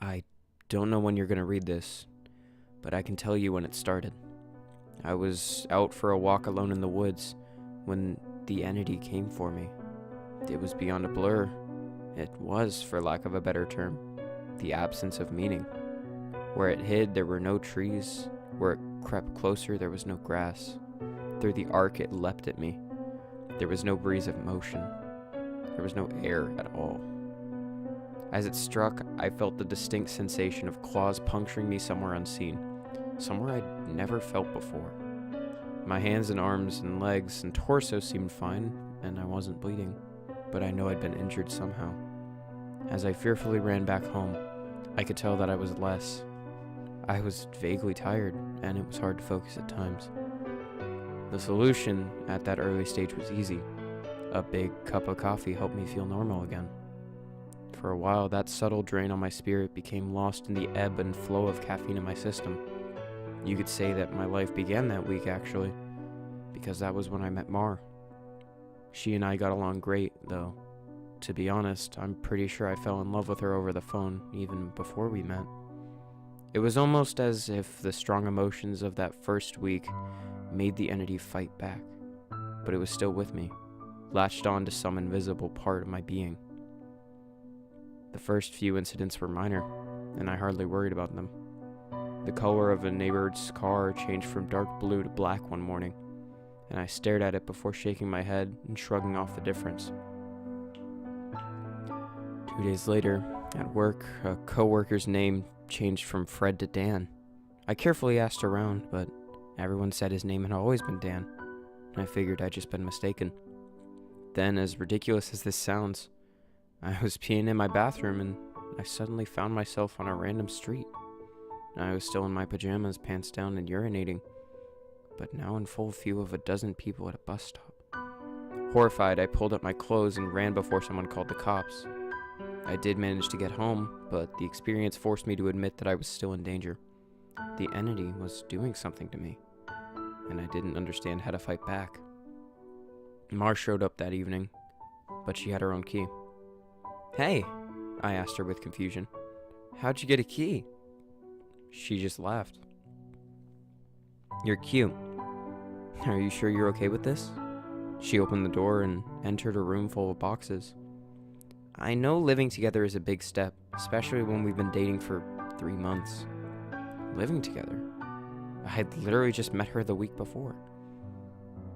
I don't know when you're going to read this, but I can tell you when it started. I was out for a walk alone in the woods when the entity came for me. It was beyond a blur. It was, for lack of a better term, the absence of meaning. Where it hid, there were no trees. Where it crept closer, there was no grass. Through the arc, it leapt at me. There was no breeze of motion. There was no air at all. As it struck, I felt the distinct sensation of claws puncturing me somewhere unseen, somewhere I'd never felt before. My hands and arms and legs and torso seemed fine, and I wasn't bleeding, but I know I'd been injured somehow. As I fearfully ran back home, I could tell that I was less. I was vaguely tired, and it was hard to focus at times. The solution at that early stage was easy. A big cup of coffee helped me feel normal again. For a while, that subtle drain on my spirit became lost in the ebb and flow of caffeine in my system. You could say that my life began that week, actually, because that was when I met Mar. She and I got along great, though. To be honest, I'm pretty sure I fell in love with her over the phone, even before we met. It was almost as if the strong emotions of that first week made the entity fight back, but it was still with me, latched on to some invisible part of my being. The first few incidents were minor, and I hardly worried about them. The color of a neighbor's car changed from dark blue to black one morning, and I stared at it before shaking my head and shrugging off the difference. 2 days later, at work, a co-worker's name changed from Fred to Dan. I carefully asked around, but everyone said his name had always been Dan, and I figured I'd just been mistaken. Then, as ridiculous as this sounds, I was peeing in my bathroom and I suddenly found myself on a random street. I was still in my pajamas, pants down, and urinating, but now in full view of a dozen people at a bus stop. Horrified, I pulled up my clothes and ran before someone called the cops. I did manage to get home, but the experience forced me to admit that I was still in danger. The entity was doing something to me, and I didn't understand how to fight back. Mar showed up that evening, but she had her own key. "Hey," I asked her with confusion. "How'd you get a key?" She just laughed. "You're cute. Are you sure you're okay with this?" She opened the door and entered a room full of boxes. I know living together is a big step, especially when we've been dating for 3 months. Living together? I had literally just met her the week before.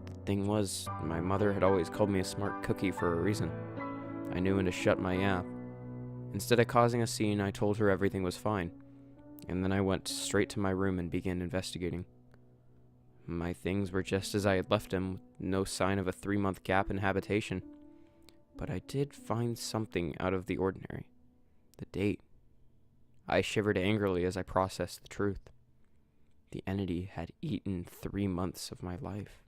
The thing was, my mother had always called me a smart cookie for a reason. I knew when to shut my yap. Instead of causing a scene, I told her everything was fine, and then I went straight to my room and began investigating. My things were just as I had left them, with no sign of a 3-month gap in habitation. But I did find something out of the ordinary. The date. I shivered angrily as I processed the truth. The entity had eaten 3 months of my life.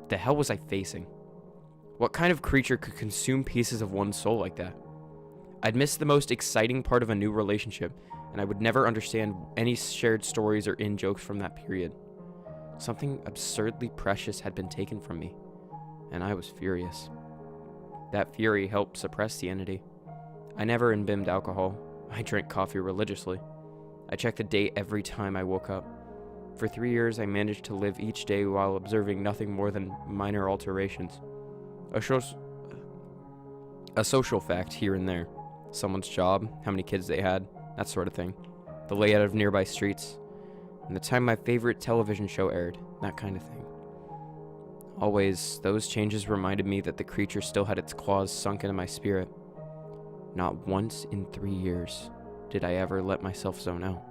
The hell was I facing? What kind of creature could consume pieces of one's soul like that? I'd missed the most exciting part of a new relationship, and I would never understand any shared stories or in-jokes from that period. Something absurdly precious had been taken from me, and I was furious. That fury helped suppress the entity. I never imbibed alcohol. I drank coffee religiously. I checked the date every time I woke up. For 3 years, I managed to live each day while observing nothing more than minor alterations. A social fact here and there. Someone's job, how many kids they had, that sort of thing. The layout of nearby streets, and the time my favorite television show aired, that kind of thing. Always, those changes reminded me that the creature still had its claws sunk into my spirit. Not once in 3 years did I ever let myself zone out.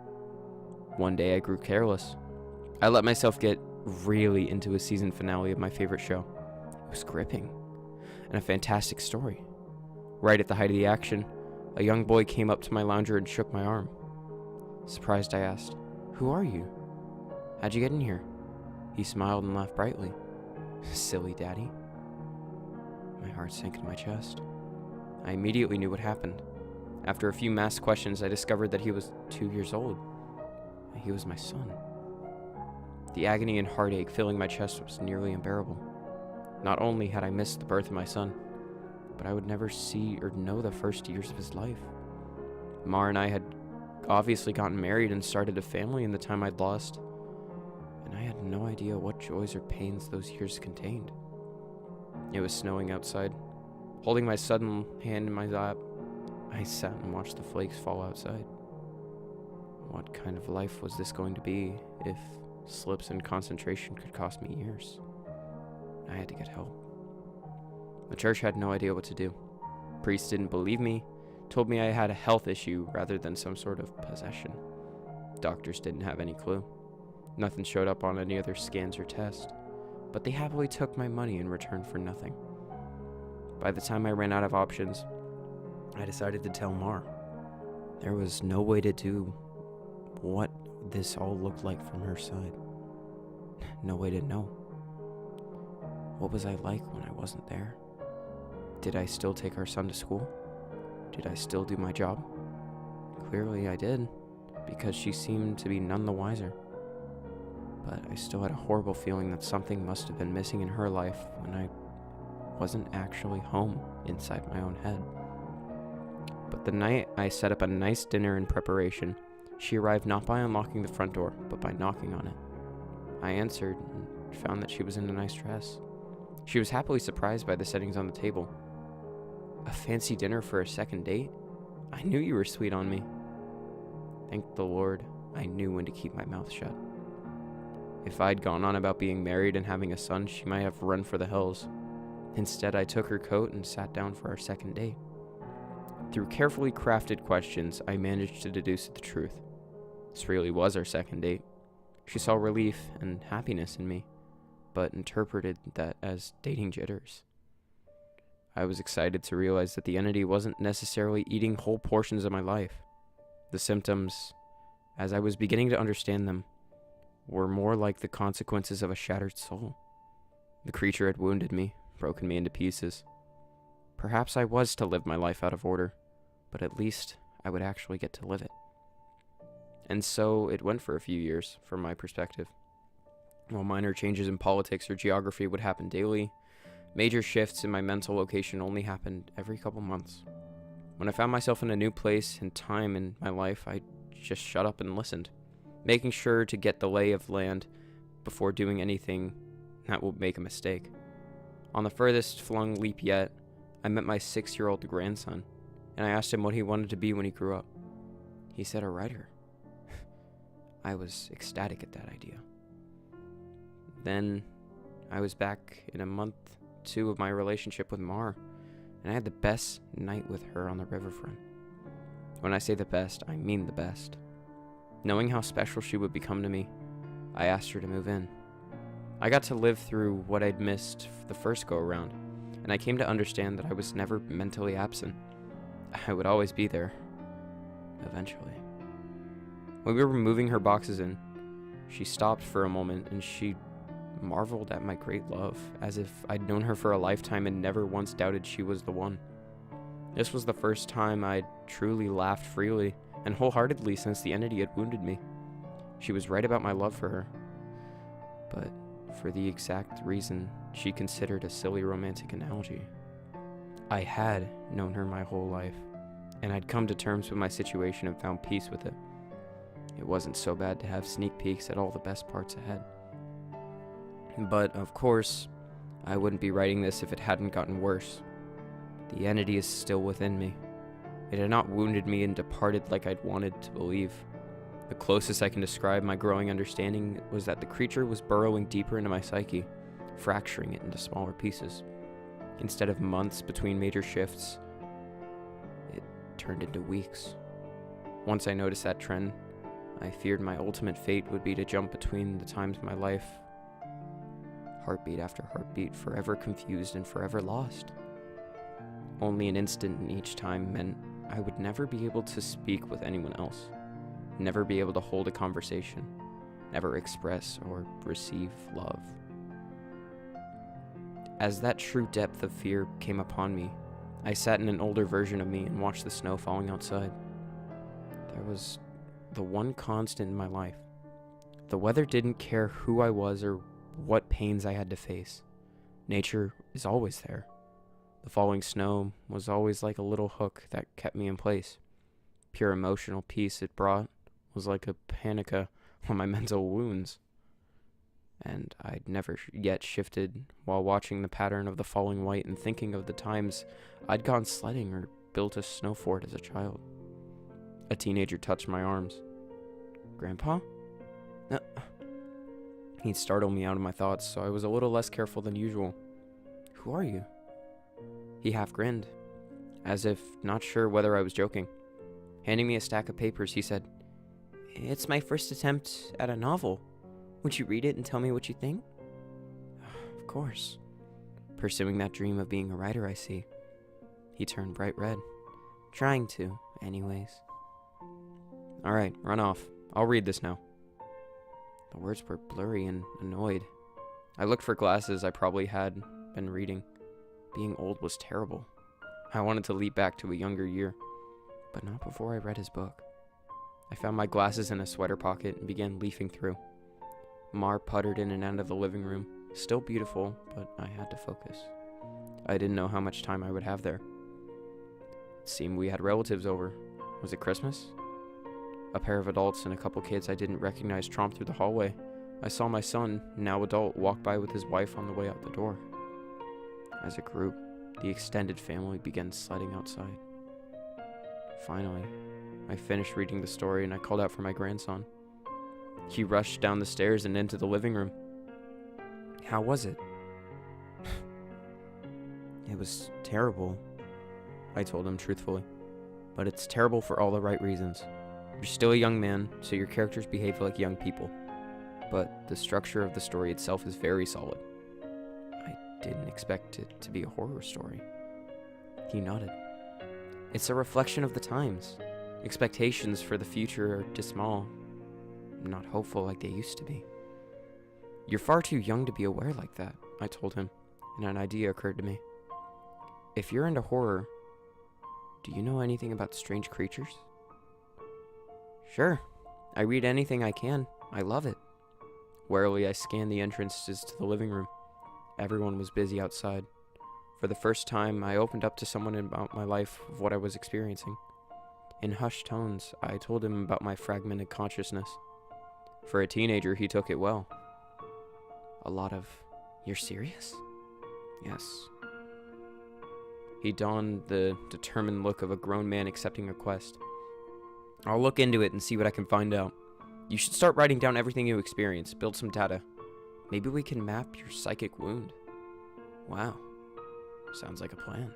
One day I grew careless. I let myself get really into a season finale of my favorite show. It was gripping, and a fantastic story. Right at the height of the action, a young boy came up to my lounger and shook my arm. Surprised, I asked, "Who are you? How'd you get in here?" He smiled and laughed brightly. "Silly daddy." My heart sank in my chest. I immediately knew what happened. After a few masked questions, I discovered that he was 2 years old. He was my son. The agony and heartache filling my chest was nearly unbearable. Not only had I missed the birth of my son, but I would never see or know the first years of his life. Mar and I had obviously gotten married and started a family in the time I'd lost, and I had no idea what joys or pains those years contained. It was snowing outside. Holding my sudden hand in my lap, I sat and watched the flakes fall outside. What kind of life was this going to be if slips in concentration could cost me years? I had to get help. The church had no idea what to do. Priests didn't believe me, told me I had a health issue rather than some sort of possession. Doctors didn't have any clue. Nothing showed up on any other scans or tests, but they happily took my money in return for nothing. By the time I ran out of options, I decided to tell Mar. There was no way to do what this all looked like from her side. No way to know. What was I like when I wasn't there? Did I still take our son to school? Did I still do my job? Clearly I did, because she seemed to be none the wiser. But I still had a horrible feeling that something must have been missing in her life when I wasn't actually home inside my own head. But the night I set up a nice dinner in preparation, she arrived not by unlocking the front door, but by knocking on it. I answered and found that she was in a nice dress. She was happily surprised by the settings on the table. A fancy dinner for a second date? I knew you were sweet on me. Thank the Lord, I knew when to keep my mouth shut. If I'd gone on about being married and having a son, she might have run for the hills. Instead, I took her coat and sat down for our second date. Through carefully crafted questions, I managed to deduce the truth. This really was our second date. She saw relief and happiness in me, but interpreted that as dating jitters. I was excited to realize that the entity wasn't necessarily eating whole portions of my life. The symptoms, as I was beginning to understand them, were more like the consequences of a shattered soul. The creature had wounded me, broken me into pieces. Perhaps I was to live my life out of order, but at least I would actually get to live it. And so it went for a few years, from my perspective. While minor changes in politics or geography would happen daily, major shifts in my mental location only happened every couple months. When I found myself in a new place and time in my life, I just shut up and listened, making sure to get the lay of land before doing anything that would make a mistake. On the furthest flung leap yet, I met my 6-year-old grandson, and I asked him what he wanted to be when he grew up. He said a writer. I was ecstatic at that idea. Then I was back in a month 2 of my relationship with Mar, and I had the best night with her on the riverfront. When I say the best, I mean the best. Knowing how special she would become to me, I asked her to move in. I got to live through what I'd missed the first go-around, and I came to understand that I was never mentally absent. I would always be there. Eventually. When we were moving her boxes in, she stopped for a moment and she marveled at my great love, as if I'd known her for a lifetime and never once doubted she was the one. This was the first time I'd truly laughed freely and wholeheartedly since the entity had wounded me. She was right about my love for her, but for the exact reason she considered a silly romantic analogy. I had known her my whole life, and I'd come to terms with my situation and found peace with it. It wasn't so bad to have sneak peeks at all the best parts ahead. But, of course, I wouldn't be writing this if it hadn't gotten worse. The entity is still within me. It had not wounded me and departed like I'd wanted to believe. The closest I can describe my growing understanding was that the creature was burrowing deeper into my psyche, fracturing it into smaller pieces. Instead of months between major shifts, it turned into weeks. Once I noticed that trend, I feared my ultimate fate would be to jump between the times of my life, heartbeat after heartbeat, forever confused and forever lost. Only an instant in each time meant I would never be able to speak with anyone else, never be able to hold a conversation, never express or receive love. As that true depth of fear came upon me, I sat in an older version of me and watched the snow falling outside. There was the one constant in my life. The weather didn't care who I was or what pains I had to face. Nature is always there. The falling snow was always like a little hook that kept me in place. pure emotional peace it brought was like a panica on my mental wounds. And I'd never yet shifted while watching the pattern of the falling white and thinking of the times I'd gone sledding or built a snow fort as a child. A teenager touched my arms. "Grandpa?" No. He'd startled me out of my thoughts, so I was a little less careful than usual. "Who are you?" He half grinned, as if not sure whether I was joking. Handing me a stack of papers, he said, "It's my first attempt at a novel. Would you read it and tell me what you think?" "Of course." Pursuing that dream of being a writer, I see. He turned bright red. Trying to, anyways. "All right, run off. I'll read this now." The words were blurry and annoyed. I looked for glasses I probably had been reading. Being old was terrible. I wanted to leap back to a younger year, but not before I read his book. I found my glasses in a sweater pocket and began leafing through. Mar puttered in and out of the living room, still beautiful, but I had to focus. I didn't know how much time I would have there. It seemed we had relatives over. Was it Christmas? A pair of adults and a couple kids I didn't recognize tromped through the hallway. I saw my son, now adult, walk by with his wife on the way out the door. As a group, the extended family began sledding outside. Finally, I finished reading the story and I called out for my grandson. He rushed down the stairs and into the living room. "How was it?" "It was terrible," I told him truthfully. "But it's terrible for all the right reasons. You're still a young man, so your characters behave like young people. But the structure of the story itself is very solid." I didn't expect it to be a horror story. He nodded. "It's a reflection of the times. Expectations for the future are dismal, not hopeful like they used to be." "You're far too young to be aware like that," I told him, and an idea occurred to me. "If you're into horror, do you know anything about strange creatures?" "Sure. I read anything I can. I love it." Warily, I scanned the entrances to the living room. Everyone was busy outside. For the first time, I opened up to someone about my life, of what I was experiencing. In hushed tones, I told him about my fragmented consciousness. For a teenager, he took it well. A lot of, "You're serious?" "Yes." He donned the determined look of a grown man accepting a quest. "I'll look into it and see what I can find out. You should start writing down everything you experience, build some data. Maybe we can map your psychic wound." Wow. Sounds like a plan.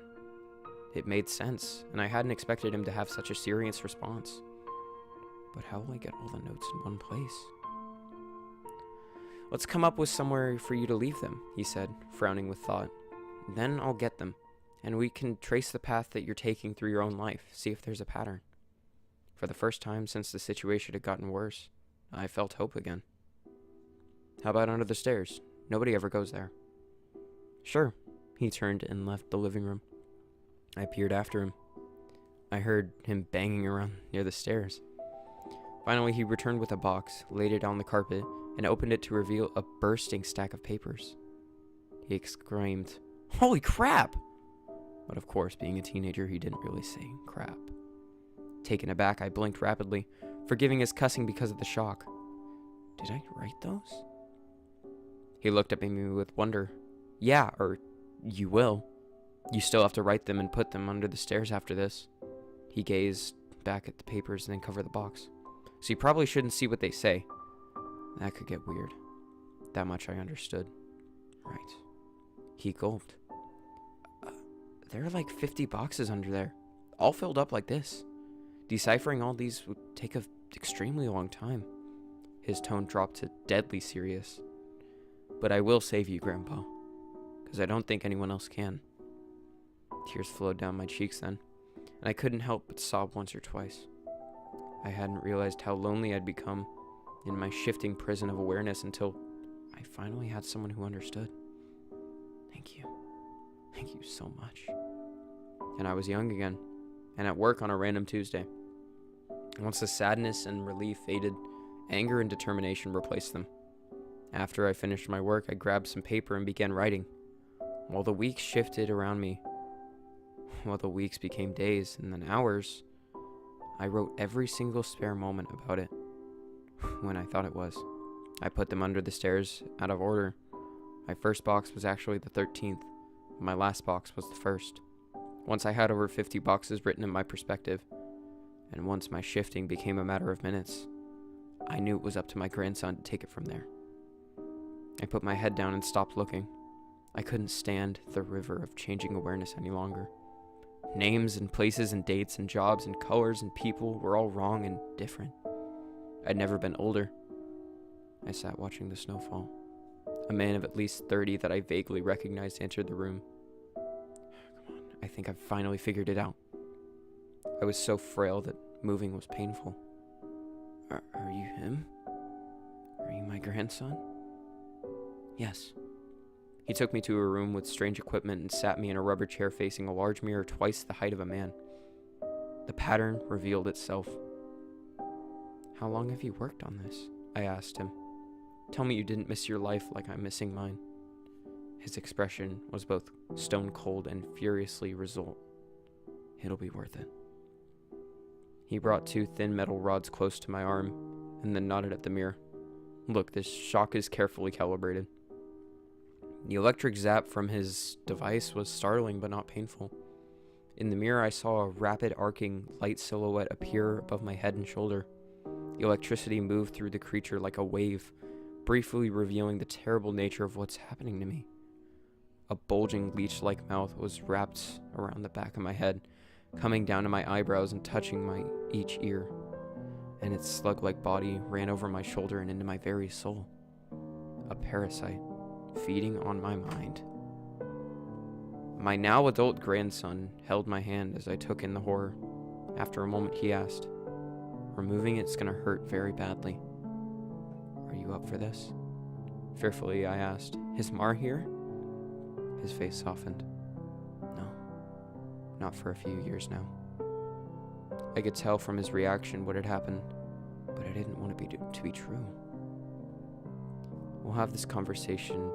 It made sense, and I hadn't expected him to have such a serious response. But how will I get all the notes in one place? "Let's come up with somewhere for you to leave them," he said, frowning with thought. "Then I'll get them, and we can trace the path that you're taking through your own life, see if there's a pattern." For the first time since the situation had gotten worse, I felt hope again. "How about under the stairs? Nobody ever goes there." "Sure." He turned and left the living room. I peered after him. I heard him banging around near the stairs. Finally, he returned with a box, laid it on the carpet, and opened it to reveal a bursting stack of papers. He exclaimed, "Holy crap!" But of course, being a teenager, he didn't really say crap. Taken aback, I blinked rapidly, forgiving his cussing because of the shock. "Did I write those?" He looked at me with wonder. "Yeah, or you will. You still have to write them and put them under the stairs after this." He gazed back at the papers and then covered the box. "So you probably shouldn't see what they say. That could get weird." That much I understood. Right. He gulped. There are like 50 boxes under there, all filled up like this. Deciphering all these would take an extremely long time." His tone dropped to deadly serious. "But I will save you, Grandpa, because I don't think anyone else can." Tears flowed down my cheeks then, and I couldn't help but sob once or twice. I hadn't realized how lonely I'd become in my shifting prison of awareness until I finally had someone who understood. Thank you. Thank you so much. And I was young again, and at work on a random Tuesday. Once the sadness and relief faded, anger and determination replaced them. After I finished my work, I grabbed some paper and began writing. While the weeks shifted around me, while the weeks became days and then hours, I wrote every single spare moment about it when I thought it was. I put them under the stairs out of order. My first box was actually the 13th. My last box was the first. Once I had over 50 boxes written in my perspective, and once my shifting became a matter of minutes, I knew it was up to my grandson to take it from there. I put my head down and stopped looking. I couldn't stand the river of changing awareness any longer. Names and places and dates and jobs and colors and people were all wrong and different. I'd never been older. I sat watching the snowfall. A man of at least 30 that I vaguely recognized entered the room. Come on, I think I've finally figured it out. I was so frail that moving was painful. Are you him? Are you my grandson? Yes. He took me to a room with strange equipment and sat me in a rubber chair facing a large mirror twice the height of a man. The pattern revealed itself. How long have you worked on this? I asked him. Tell me you didn't miss your life like I'm missing mine. His expression was both stone cold and furiously resolute. It'll be worth it. He brought 2 thin metal rods close to my arm and then nodded at the mirror. Look, this shock is carefully calibrated. The electric zap from his device was startling but not painful. In the mirror, I saw a rapid arcing light silhouette appear above my head and shoulder. The electricity moved through the creature like a wave, briefly revealing the terrible nature of what's happening to me. A bulging leech-like mouth was wrapped around the back of my head, coming down to my eyebrows and touching my each ear, and its slug-like body ran over my shoulder and into my very soul. A parasite, feeding on my mind. My now adult grandson held my hand as I took in the horror. After a moment, he asked, "Removing it's gonna hurt very badly. Are you up for this?" Fearfully, I asked, "Is Mar here?" His face softened. No, not for a few years now. I could tell from his reaction what had happened, but I didn't want it to be true. We'll have this conversation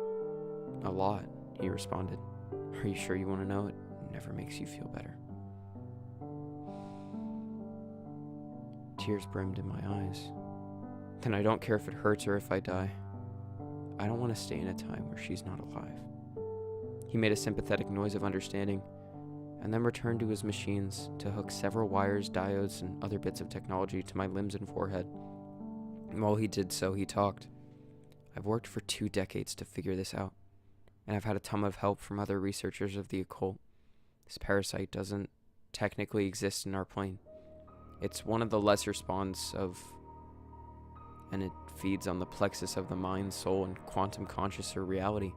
a lot, he responded. Are you sure you want to know? It never makes you feel better. Tears brimmed in my eyes. Then I don't care if it hurts or if I die. I don't want to stay in a time where she's not alive. He made a sympathetic noise of understanding, and then returned to his machines to hook several wires, diodes, and other bits of technology to my limbs and forehead. And while he did so, he talked. I've worked for 2 decades to figure this out, and I've had a ton of help from other researchers of the occult. This parasite doesn't technically exist in our plane. It's one of the lesser spawns of, and it feeds on the plexus of the mind, soul, and quantum conscious or reality.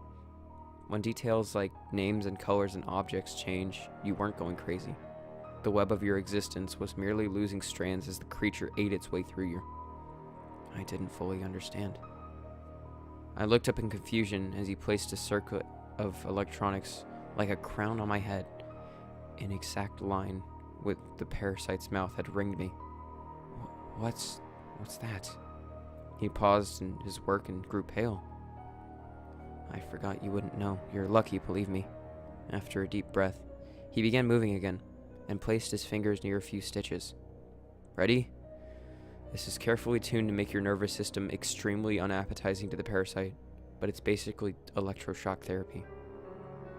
When details like names and colors and objects change, you weren't going crazy. The web of your existence was merely losing strands as the creature ate its way through you. I didn't fully understand. I looked up in confusion as he placed a circuit of electronics like a crown on my head, in exact line with the parasite's mouth had ringed me. What's that? He paused in his work and grew pale. I forgot you wouldn't know. You're lucky, believe me. After a deep breath, he began moving again and placed his fingers near a few stitches. Ready? This is carefully tuned to make your nervous system extremely unappetizing to the parasite, but it's basically electroshock therapy.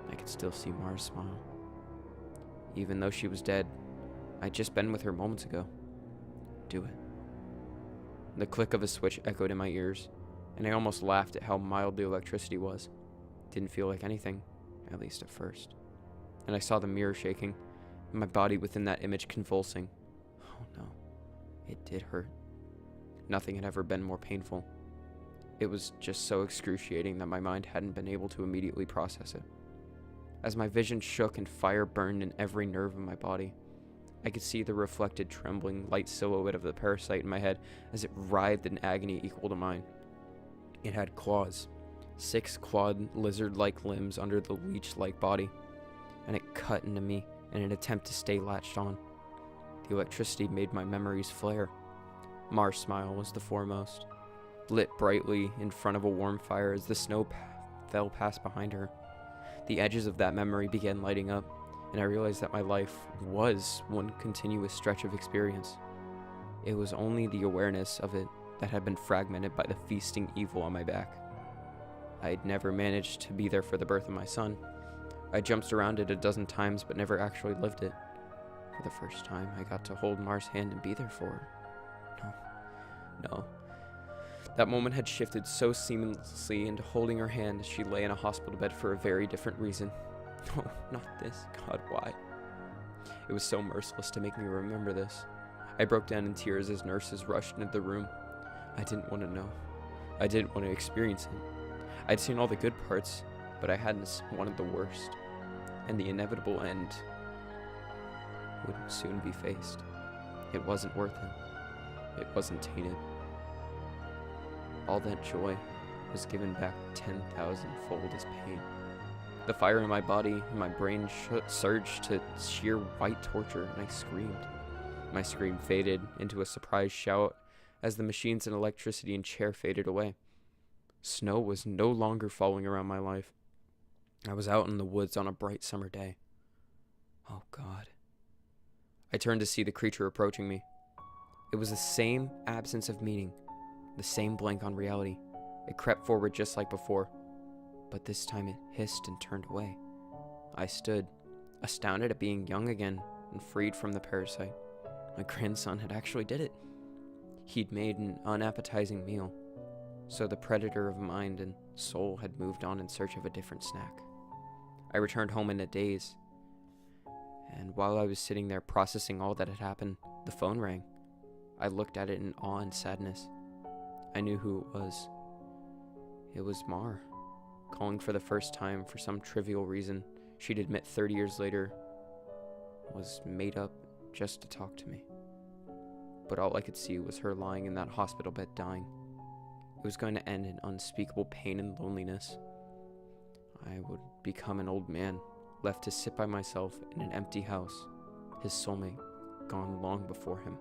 I could still see Mars smile. Even though she was dead, I'd just been with her moments ago. Do it. The click of a switch echoed in my ears, and I almost laughed at how mild the electricity was. Didn't feel like anything, at least at first. And I saw the mirror shaking, and my body within that image convulsing. Oh no, it did hurt. Nothing had ever been more painful. It was just so excruciating that my mind hadn't been able to immediately process it. As my vision shook and fire burned in every nerve of my body, I could see the reflected, trembling, light silhouette of the parasite in my head as it writhed in agony equal to mine. It had claws, 6 clawed, lizard-like limbs under the leech-like body, and it cut into me in an attempt to stay latched on. The electricity made my memories flare. Mar's smile was the foremost, lit brightly in front of a warm fire as the snow fell past behind her. The edges of that memory began lighting up, and I realized that my life was one continuous stretch of experience. It was only the awareness of it that had been fragmented by the feasting evil on my back. I'd never managed to be there for the birth of my son. I jumped around it a dozen times but never actually lived it. For the first time, I got to hold Mar's hand and be there for her. No. That moment had shifted so seamlessly into holding her hand as she lay in a hospital bed for a very different reason. No, not this. God, why? It was so merciless to make me remember this. I broke down in tears as nurses rushed into the room. I didn't want to know. I didn't want to experience it. I'd seen all the good parts, but I hadn't wanted the worst. And the inevitable end would soon be faced. It wasn't worth it. It wasn't tainted. All that joy was given back 10,000-fold as pain. The fire in my body and my brain surged to sheer white torture, and I screamed. My scream faded into a surprised shout as the machines and electricity and chair faded away. Snow was no longer falling around my life. I was out in the woods on a bright summer day. Oh, God. I turned to see the creature approaching me. It was the same absence of meaning, the same blank on reality. It crept forward just like before, but this time it hissed and turned away. I stood, astounded at being young again and freed from the parasite. My grandson had actually did it. He'd made an unappetizing meal, so the predator of mind and soul had moved on in search of a different snack. I returned home in a daze, and while I was sitting there processing all that had happened, the phone rang. I looked at it in awe and sadness. I knew who it was. It was Mar, calling for the first time for some trivial reason she'd admit 30 years later was made up just to talk to me. But all I could see was her lying in that hospital bed dying. It was going to end in unspeakable pain and loneliness. I would become an old man, left to sit by myself in an empty house, his soulmate gone long before him.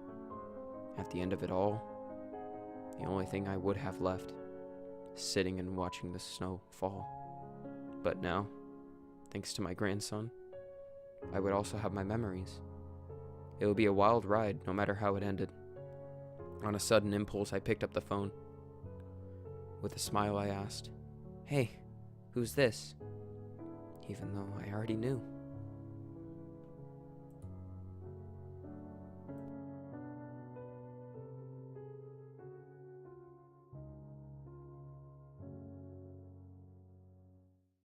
At the end of it all, the only thing I would have left, sitting and watching the snow fall. But now, thanks to my grandson, I would also have my memories. It would be a wild ride, no matter how it ended. On a sudden impulse, I picked up the phone. With a smile, I asked, "Hey, who's this?" Even though I already knew.